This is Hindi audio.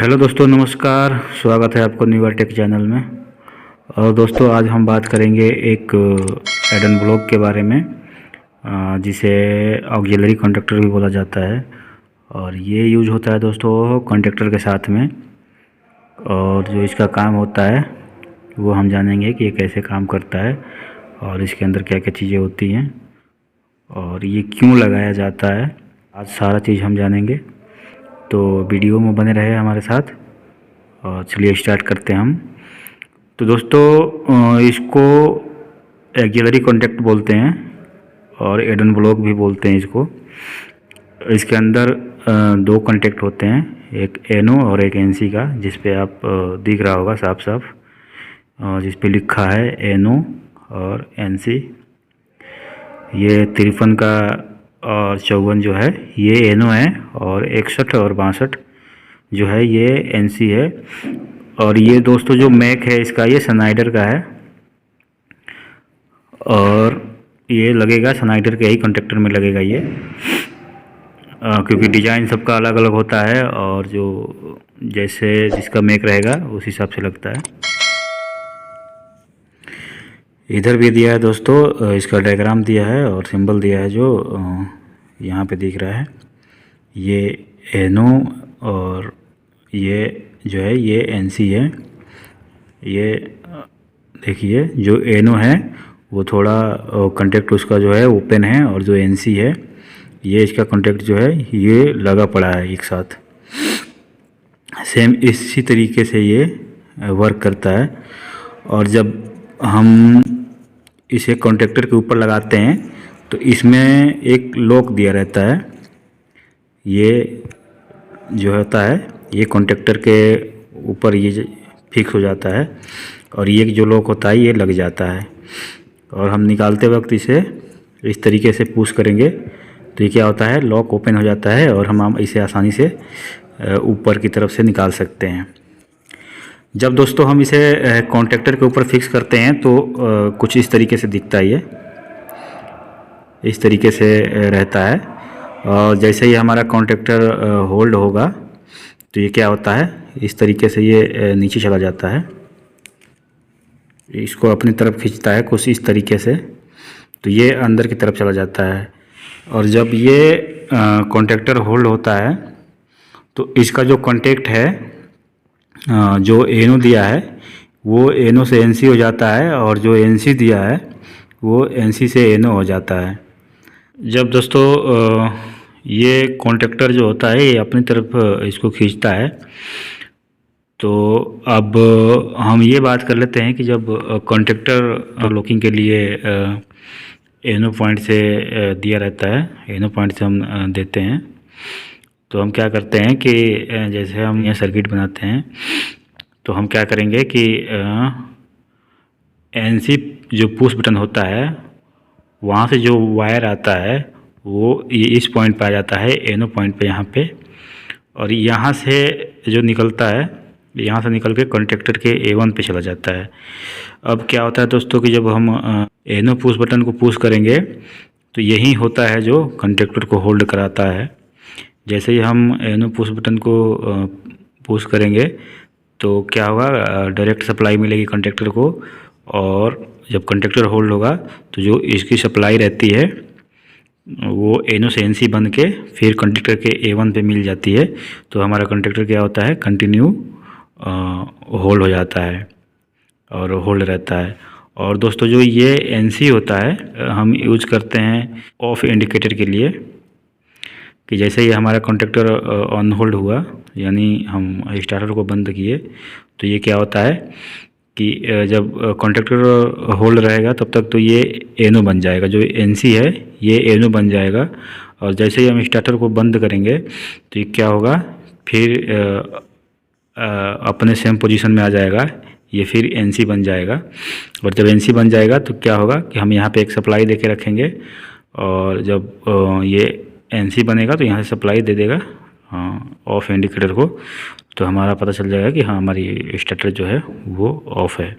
हेलो दोस्तों, नमस्कार। स्वागत है आपको न्यू टेक चैनल में। और दोस्तों, आज हम बात करेंगे एक एडन ब्लॉक के बारे में, जिसे ऑक्सिलरी कॉन्टैक्टर भी बोला जाता है। और ये यूज होता है दोस्तों कॉन्टैक्टर के साथ में। और जो इसका काम होता है वो हम जानेंगे कि ये कैसे काम करता है और इसके अंदर क्या क्या चीज़ें होती हैं और ये क्यों लगाया जाता है। आज सारा चीज़ हम जानेंगे, तो वीडियो में बने रहे हमारे साथ। और चलिए स्टार्ट करते हैं हम। तो दोस्तों, इसको ऑक्सिलरी कॉन्टैक्ट बोलते हैं और एडन ब्लॉक भी बोलते हैं इसको। इसके अंदर दो कॉन्टैक्ट होते हैं, एक एनो और एक एनसी का, जिस पे आप दिख रहा होगा साफ साफ, जिस पे लिखा है एनो और एनसी। ये 53 का और 54 जो है ये एनो है, और 61 और 62 जो है ये एनसी है। और ये दोस्तों जो मैक है इसका, ये स्नाइडर का है और ये लगेगा स्नाइडर के ही कॉन्टैक्टर में लगेगा ये, क्योंकि डिज़ाइन सबका अलग अलग होता है और जो जैसे जिसका मैक रहेगा उस हिसाब से लगता है। इधर भी दिया है दोस्तों, इसका डायग्राम दिया है और सिंबल दिया है जो यहाँ पे दिख रहा है। ये एनो और ये जो है ये एनसी है। ये देखिए, जो एनो है वो थोड़ा कॉन्टैक्ट उसका जो है ओपन है, और जो एनसी है ये इसका कॉन्टैक्ट जो है ये लगा पड़ा है एक साथ। सेम इसी तरीके से ये वर्क करता है। और जब हम इसे कॉन्टैक्टर के ऊपर लगाते हैं तो इसमें एक लॉक दिया रहता है। ये जो होता है ये कॉन्टैक्टर के ऊपर ये फिक्स हो जाता है, और ये जो लॉक होता है ये लग जाता है। और हम निकालते वक्त इसे इस तरीके से पुश करेंगे तो ये क्या होता है, लॉक ओपन हो जाता है और हम इसे आसानी से ऊपर की तरफ से निकाल सकते हैं। जब दोस्तों हम इसे कॉन्टैक्टर के ऊपर फिक्स करते हैं तो कुछ इस तरीके से दिखता है, ये इस तरीके से रहता है। और जैसे ही हमारा कॉन्टैक्टर होल्ड होगा तो ये क्या होता है, इस तरीके से ये नीचे चला जाता है। इसको अपनी तरफ खींचता है कुछ इस तरीके से, तो ये अंदर की तरफ चला जाता है। और जब ये कॉन्टैक्टर होल्ड होता है तो इसका जो कॉन्टैक्ट है, जो एनो दिया है वो एनो से एनसी हो जाता है, और जो एनसी दिया है वो एनसी से एनो हो जाता है। जब दोस्तों ये कॉन्टैक्टर जो होता है ये अपनी तरफ इसको खींचता है, तो अब हम ये बात कर लेते हैं कि जब कॉन्टैक्टर लॉकिंग के लिए एनो पॉइंट से दिया रहता है, एनो पॉइंट से हम देते हैं, तो हम क्या करते हैं कि जैसे हम यहाँ सर्किट बनाते हैं तो हम क्या करेंगे कि एनसी जो पुश बटन होता है वहाँ से जो वायर आता है वो ये इस पॉइंट पे आ जाता है, एनो पॉइंट पे यहाँ पे। और यहाँ से जो निकलता है, यहाँ से निकल के कॉन्टैक्टर के A1 पे चला जाता है। अब क्या होता है दोस्तों कि जब हम एनो पुश बटन को पुश करेंगे तो यही होता है जो कॉन्टैक्टर को होल्ड कराता है। जैसे ही हम एनो पुश बटन को पुश करेंगे तो क्या होगा, डायरेक्ट सप्लाई मिलेगी कॉन्टैक्टर को। और जब कॉन्टैक्टर होल्ड होगा तो जो इसकी सप्लाई रहती है वो एनो से एनसी बन के फिर कॉन्टैक्टर के A1 पे मिल जाती है। तो हमारा कॉन्टैक्टर क्या होता है, कंटिन्यू होल्ड हो जाता है और होल्ड रहता है। और दोस्तों जो ये एनसी होता है हम यूज करते हैं ऑफ इंडिकेटर के लिए, कि जैसे ही हमारा कॉन्टैक्टर ऑन होल्ड हुआ, यानी हम स्टार्टर को बंद किए, तो ये क्या होता है कि जब कॉन्टैक्टर होल्ड रहेगा तब तक तो ये एनो बन जाएगा, जो एनसी है ये एनो बन जाएगा। और जैसे ही हम स्टार्टर को बंद करेंगे तो ये क्या होगा, फिर अपने सेम पोजीशन में आ जाएगा, ये फिर एनसी बन जाएगा। और जब एनसी बन जाएगा तो क्या होगा कि हम यहाँ पे एक सप्लाई दे के रखेंगे, और जब ये एनसी बनेगा तो यहाँ से सप्लाई दे देगा ऑफ इंडिकेटर को, तो हमारा पता चल जाएगा कि हाँ हमारी स्टार्टर जो है वो ऑफ है।